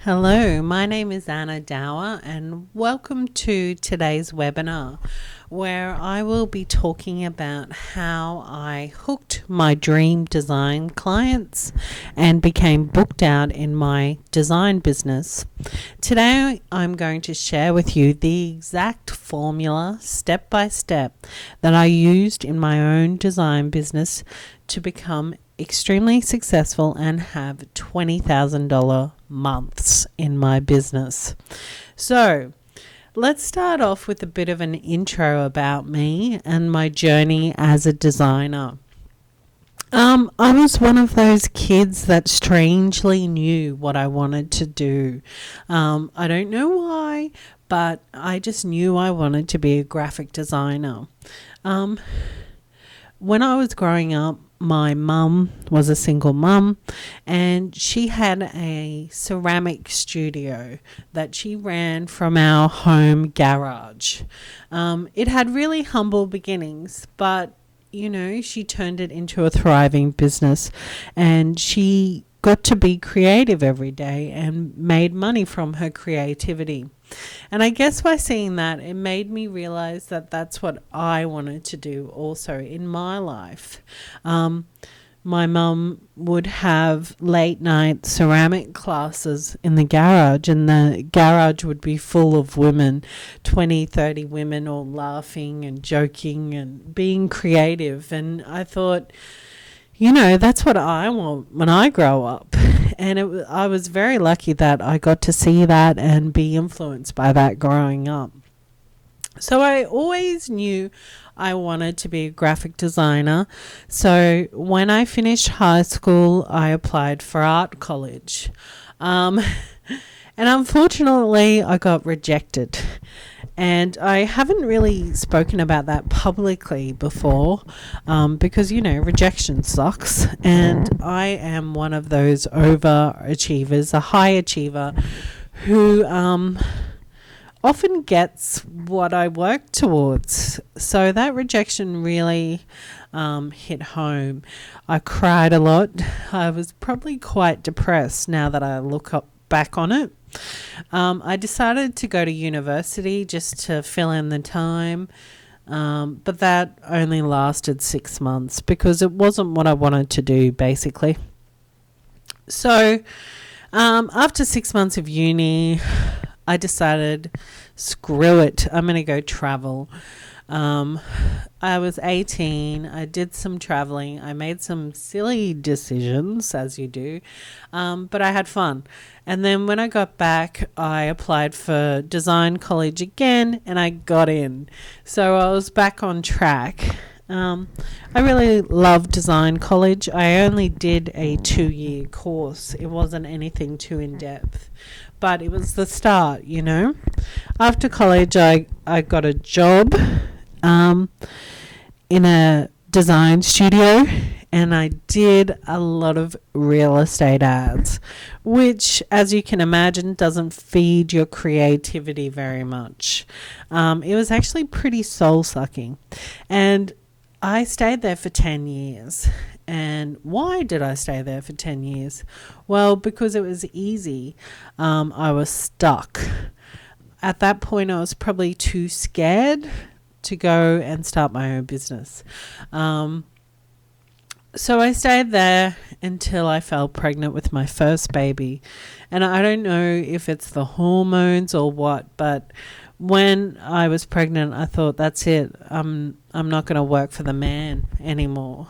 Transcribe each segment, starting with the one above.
Hello, my name is Anna Dower, and welcome to today's webinar where I will be talking about how I hooked my dream design clients and became booked out in my design business. Today, I'm going to share with you the exact formula, step by step, that I used in my own design business to become extremely successful and have $20,000 months in my business. So let's start off with a bit of an intro about me and my journey as a designer. I was one of those kids that strangely knew what I wanted to do. I don't know why, but I just knew I wanted to be a graphic designer. When I was growing up, my mum was a single mum, and she had a ceramic studio that she ran from our home garage. It had really humble beginnings, but she turned it into a thriving business, and she got to be creative every day and made money from her creativity. And I guess by seeing that, it made me realize that that's what I wanted to do also in my life. My mum would have late night ceramic classes in the garage, and the garage would be full of women, 20, 30 women, all laughing and joking and being creative. And I thought, that's what I want when I grow up. And I was very lucky that I got to see that and be influenced by that growing up. So I always knew I wanted to be a graphic designer. So when I finished high school, I applied for art college. And unfortunately, I got rejected. And I haven't really spoken about that publicly before because, rejection sucks. And I am one of those overachievers, a high achiever who often gets what I work towards. So that rejection really hit home. I cried a lot. I was probably quite depressed now that I look back on it. I decided to go to university just to fill in the time, but that only lasted 6 months because it wasn't what I wanted to do, basically. So after 6 months of uni, I decided, screw it, I'm going to go travel. I was 18. I did some traveling. I made some silly decisions, as you do, but I had fun. And then when I got back, I applied for design college again, and I got in. So I was back on track. I really loved design college. I only did a 2-year course. It wasn't anything too in-depth, but it was the start, After college, I got a job in a design studio, and I did a lot of real estate ads, which, as you can imagine, doesn't feed your creativity very much. It was actually pretty soul-sucking, and I stayed there for 10 years. And why did I stay there for 10 years? Well, because it was easy. I was stuck. At that point, I was probably too scared to go and start my own business. So I stayed there until I fell pregnant with my first baby. And I don't know if it's the hormones or what, but when I was pregnant, I thought, that's it. I'm not going to work for the man anymore.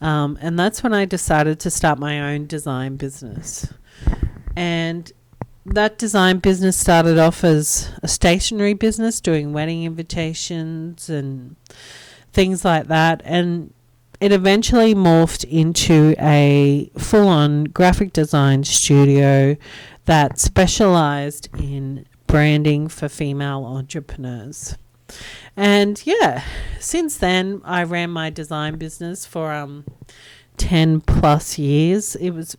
And that's when I decided to start my own design business. And that design business started off as a stationery business, doing wedding invitations and things like that. And it eventually morphed into a full-on graphic design studio that specialized in branding for female entrepreneurs. And since then, I ran my design business for 10 plus years. It was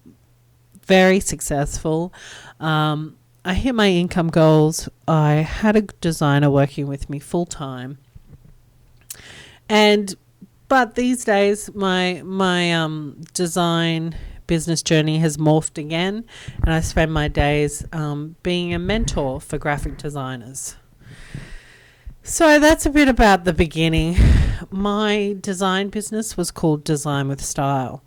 very successful. I hit my income goals. I had a designer working with me full time. But these days, my design business journey has morphed again, and I spend my days being a mentor for graphic designers. So that's a bit about the beginning. My design business was called Design with Style.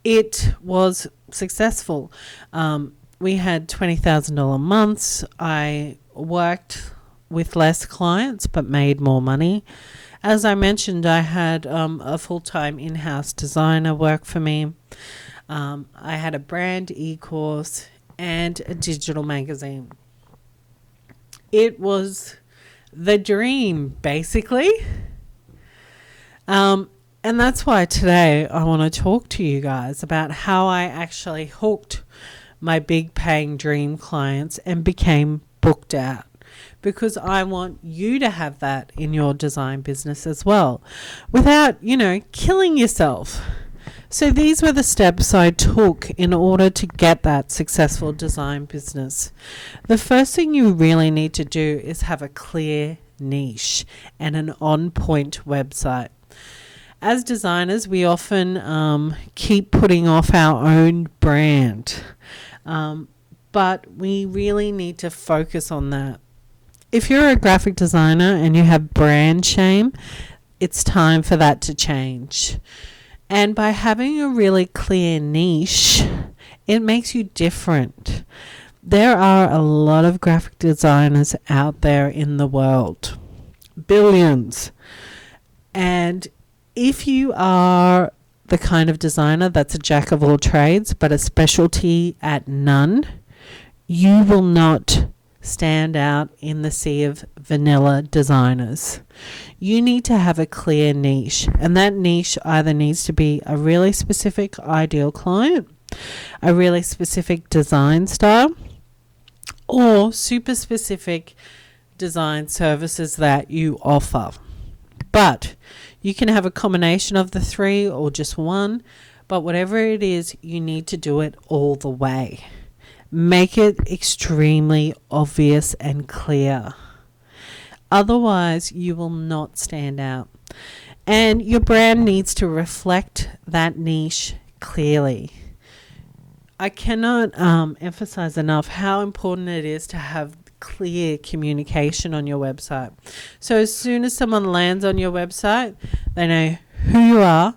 It was successful. We had $20,000 months. I worked with less clients but made more money. As I mentioned, I had a full-time in-house designer work for me. I had a brand e-course and a digital magazine. It was the dream, basically. And that's why today I want to talk to you guys about how I actually hooked my big paying dream clients and became booked out. Because I want you to have that in your design business as well, without, killing yourself. So these were the steps I took in order to get that successful design business. The first thing you really need to do is have a clear niche and an on-point website. As designers, we often keep putting off our own brand, but we really need to focus on that. If you're a graphic designer and you have brand shame, it's time for that to change. And by having a really clear niche, it makes you different. There are a lot of graphic designers out there in the world, billions. And if you are the kind of designer that's a jack of all trades but a specialty at none, you will not stand out in the sea of vanilla designers. You need to have a clear niche, and that niche either needs to be a really specific ideal client, a really specific design style, or super specific design services that you offer. But you can have a combination of the three or just one, but whatever it is, you need to do it all the way. Make it extremely obvious and clear. Otherwise, you will not stand out. And your brand needs to reflect that niche clearly. I cannot emphasize enough how important it is to have clear communication on your website. So as soon as someone lands on your website, they know who you are,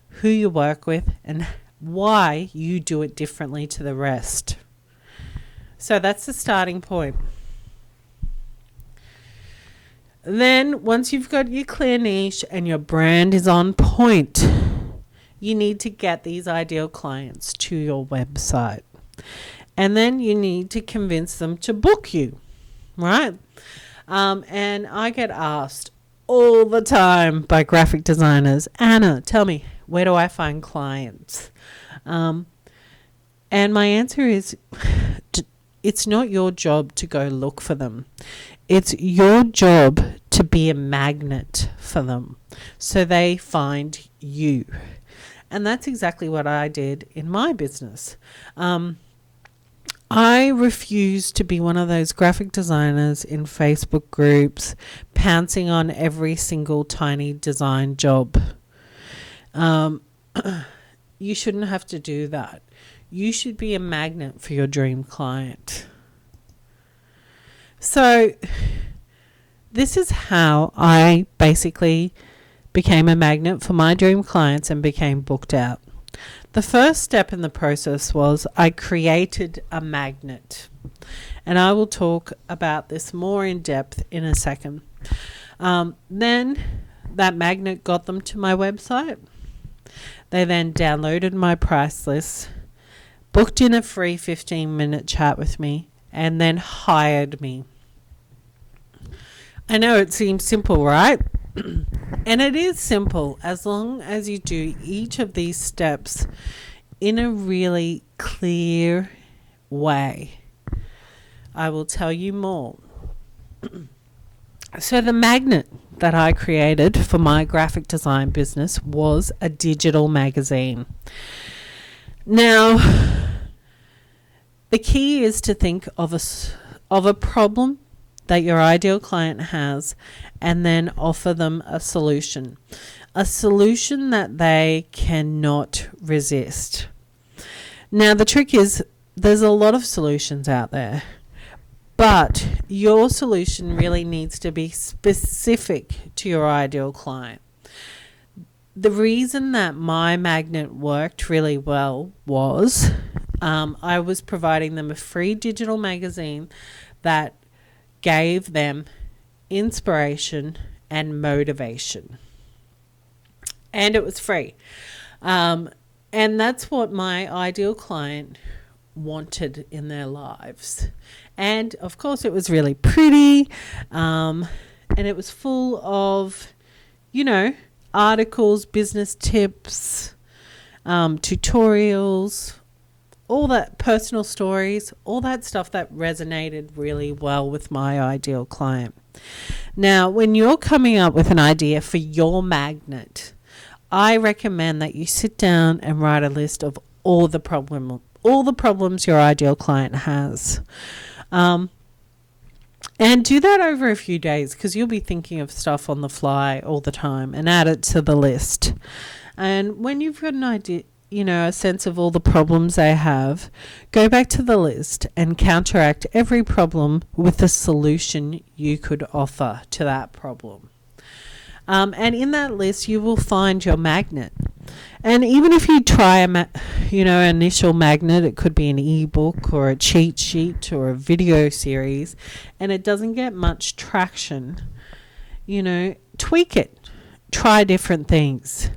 who you work with, and why you do it differently to the rest. So that's the starting point. Then once you've got your clear niche and your brand is on point, you need to get these ideal clients to your website. And then you need to convince them to book you, right? And I get asked all the time by graphic designers, Anna, tell me, where do I find clients? And my answer is, it's not your job to go look for them. It's your job to be a magnet for them so they find you. And that's exactly what I did in my business. I refuse to be one of those graphic designers in Facebook groups pouncing on every single tiny design job. You shouldn't have to do that. You should be a magnet for your dream client. So this is how I basically became a magnet for my dream clients and became booked out. The first step in the process was I created a magnet. And I will talk about this more in depth in a second. Then that magnet got them to my website. They then downloaded my price list, booked in a free 15-minute chat with me, and then hired me. I know it seems simple, right? And it is simple as long as you do each of these steps in a really clear way. I will tell you more. So the magnet that I created for my graphic design business was a digital magazine. Now, the key is to think of a problem that your ideal client has, and then offer them a solution that they cannot resist. Now, the trick is there's a lot of solutions out there, but your solution really needs to be specific to your ideal client. The reason that my magnet worked really well was I was providing them a free digital magazine that gave them inspiration and motivation. And it was free. And that's what my ideal client wanted in their lives. And of course, it was really pretty. And it was full of, articles, business tips, tutorials, all that, personal stories, all that stuff that resonated really well with my ideal client. Now, when you're coming up with an idea for your magnet, I recommend that you sit down and write a list of all the problems your ideal client has. And do that over a few days, because you'll be thinking of stuff on the fly all the time, and add it to the list. And when you've got an idea, a sense of all the problems they have, go back to the list and counteract every problem with a solution you could offer to that problem. And in that list, you will find your magnet. And even if you try initial magnet, it could be an ebook or a cheat sheet or a video series, and it doesn't get much traction, tweak it. Try different things.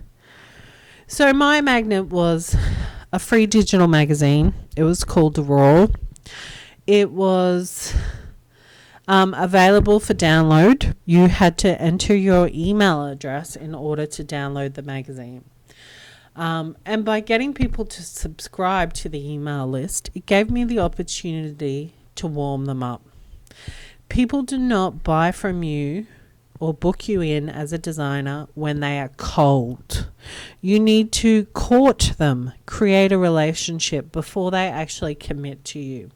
So my magnet was a free digital magazine. It was called Raw. It was available for download. You had to enter your email address in order to download the magazine. And by getting people to subscribe to the email list, it gave me the opportunity to warm them up. People do not buy from you or book you in as a designer when they are cold. You need to court them, create a relationship before they actually commit to you.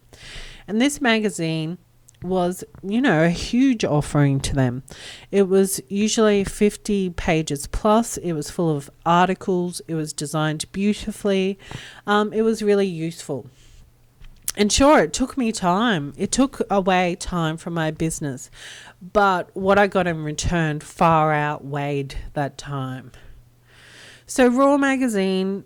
And this magazine was, a huge offering to them. It was usually 50 pages plus. It was full of articles. It was designed beautifully. It was really useful. And sure, it took me time. It took away time from my business. But what I got in return far outweighed that time. So Raw Magazine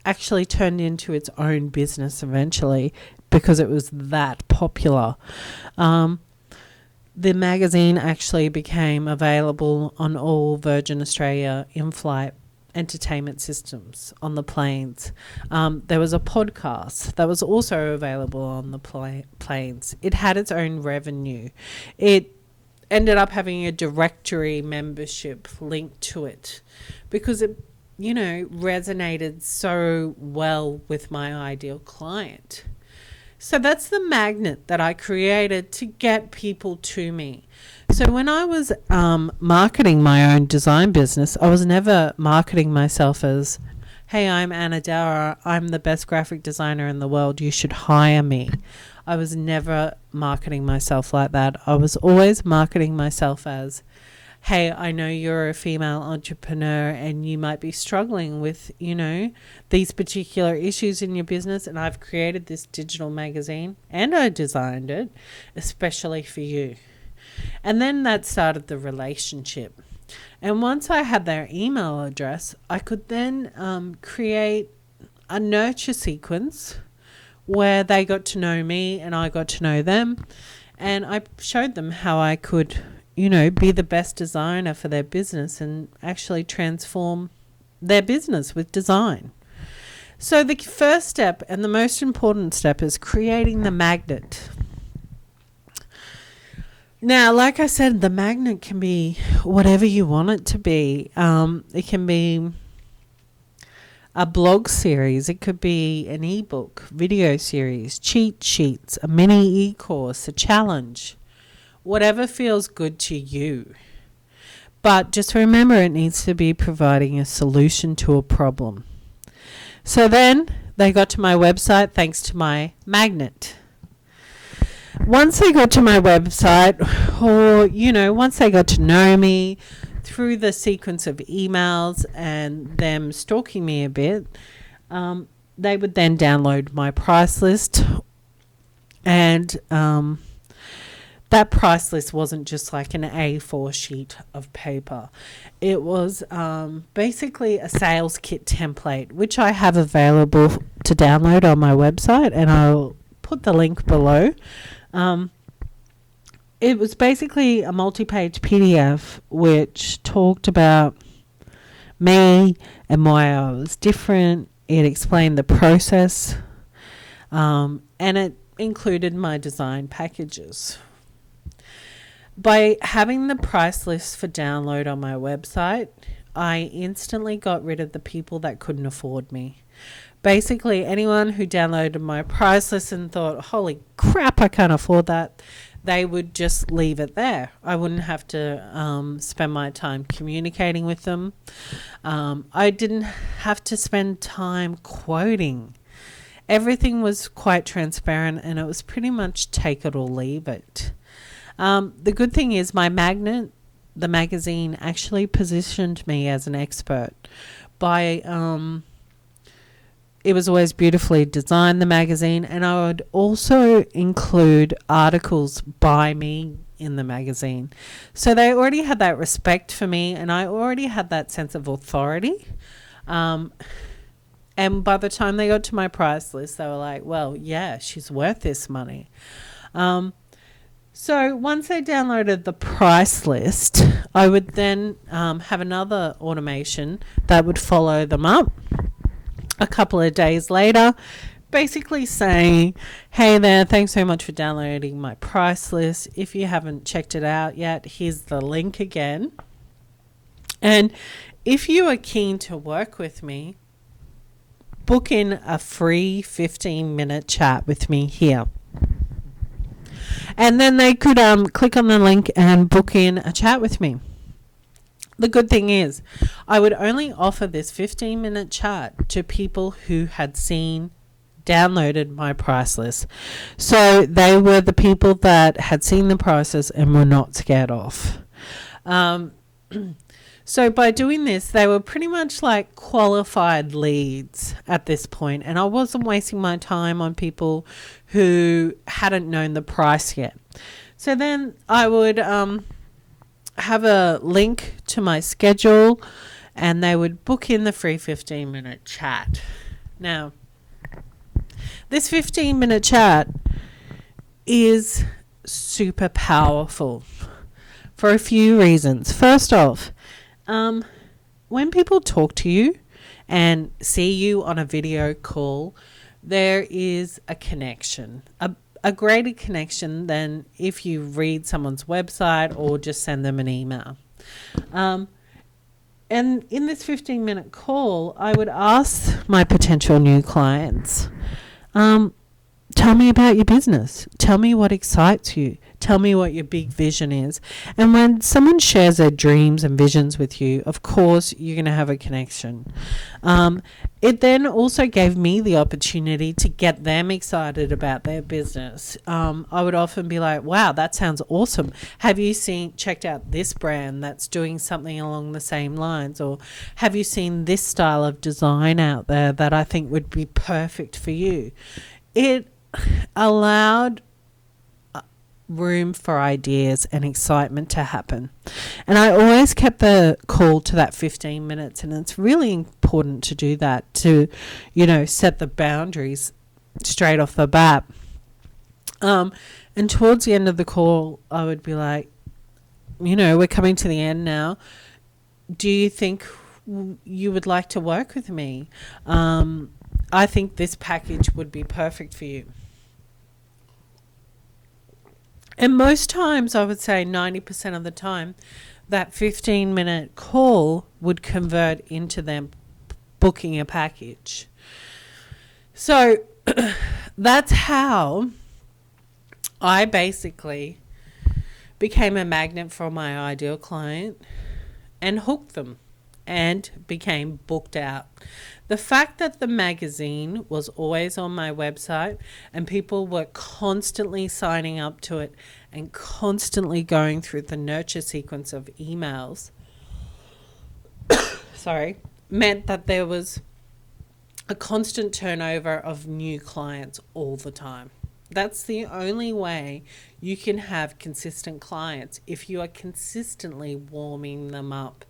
actually turned into its own business eventually, because it was that popular. The magazine actually became available on all Virgin Australia in-flight entertainment systems on the planes. There was a podcast that was also available on the planes. It had its own revenue. It ended up having a directory membership linked to it because it, resonated so well with my ideal client. So that's the magnet that I created to get people to me. So when I was marketing my own design business, I was never marketing myself as, hey, I'm Anna Dowra, I'm the best graphic designer in the world, you should hire me. I was never marketing myself like that. I was always marketing myself as, hey, I know you're a female entrepreneur and you might be struggling with, these particular issues in your business, and I've created this digital magazine and I designed it especially for you. And then that started the relationship. And once I had their email address, I could then create a nurture sequence where they got to know me and I got to know them. And I showed them how I could, be the best designer for their business and actually transform their business with design. So the first step and the most important step is creating the magnet. Now, like I said, the magnet can be whatever you want it to be. It can be a blog series. It could be an ebook, video series, cheat sheets, a mini e-course, a challenge. Whatever feels good to you. But just remember, it needs to be providing a solution to a problem. So then they got to my website thanks to my magnet. once they got to my website, or, once they got to know me through the sequence of emails and them stalking me a bit, they would then download my price list. And that price list wasn't just like an A4 sheet of paper. It was basically a sales kit template, which I have available to download on my website, and I'll put the link below. It was basically a multi-page PDF which talked about me and why I was different. It explained the process, and it included my design packages. By having the price list for download on my website, I instantly got rid of the people that couldn't afford me. Basically, anyone who downloaded my price list and thought, holy crap, I can't afford that, they would just leave it there. I wouldn't have to spend my time communicating with them. I didn't have to spend time quoting. Everything was quite transparent, and it was pretty much take it or leave it. The good thing is my magnet, the magazine, actually positioned me as an expert by it was always beautifully designed, the magazine, and I would also include articles by me in the magazine. So they already had that respect for me, and I already had that sense of authority. And by the time they got to my price list, they were like, well, yeah, she's worth this money. So once they downloaded the price list, I would then have another automation that would follow them up a couple of days later, basically saying, hey there, thanks so much for downloading my price list. If you haven't checked it out yet, here's the link again. And if you are keen to work with me, book in a free 15-minute chat with me here. And then they could click on the link and book in a chat with me. The good thing is, I would only offer this 15-minute chat to people who had downloaded my price list. So they were the people that had seen the prices and were not scared off. So by doing this, they were pretty much like qualified leads at this point, and I wasn't wasting my time on people who hadn't known the price yet. So then I would have a link to my schedule, and they would book in the free 15-minute chat. Now, this 15-minute chat is super powerful for a few reasons. First off, when people talk to you and see you on a video call, there is a connection, a greater connection than if you read someone's website or just send them an email. And in this 15-minute call, I would ask my potential new clients, tell me about your business. Tell me what excites you. Tell me what your big vision is. And when someone shares their dreams and visions with you, of course, you're going to have a connection. It then also gave me the opportunity to get them excited about their business. I would often be like, wow, that sounds awesome. Have you checked out this brand that's doing something along the same lines? Or have you seen this style of design out there that I think would be perfect for you? It allowed room for ideas and excitement to happen. And I always kept the call to that 15 minutes, and it's really important to do that, to, set the boundaries straight off the bat. And towards the end of the call, I would be like, we're coming to the end now. Do you think you would like to work with me? I think this package would be perfect for you. And most times, I would say 90% of the time, that 15-minute call would convert into them booking a package. So that's how I basically became a magnet for my ideal client and hooked them. and became booked out. The fact that the magazine was always on my website and people were constantly signing up to it and constantly going through the nurture sequence of emails, meant that there was a constant turnover of new clients all the time. That's the only way you can have consistent clients, if you are consistently warming them up.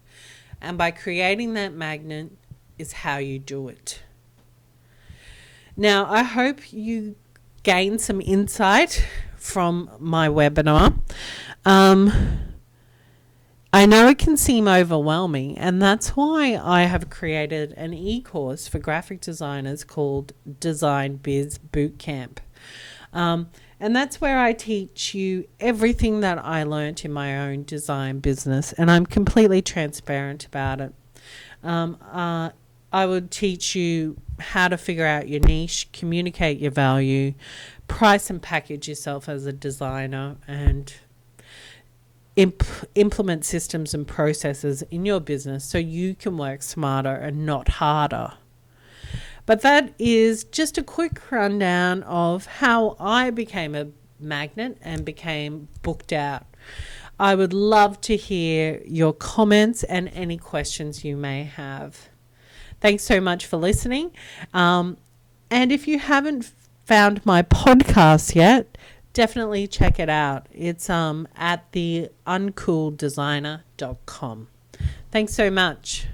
And by creating that magnet is how you do it. Now, I hope you gain some insight from my webinar. I know it can seem overwhelming, and that's why I have created an e-course for graphic designers called Design Biz Bootcamp. And that's where I teach you everything that I learnt in my own design business, and I'm completely transparent about it. I would teach you how to figure out your niche, communicate your value, price and package yourself as a designer, and implement systems and processes in your business so you can work smarter and not harder. But that is just a quick rundown of how I became a magnet and became booked out. I would love to hear your comments and any questions you may have. Thanks so much for listening. And if you haven't found my podcast yet, definitely check it out. It's at theuncooldesigner.com. Thanks so much.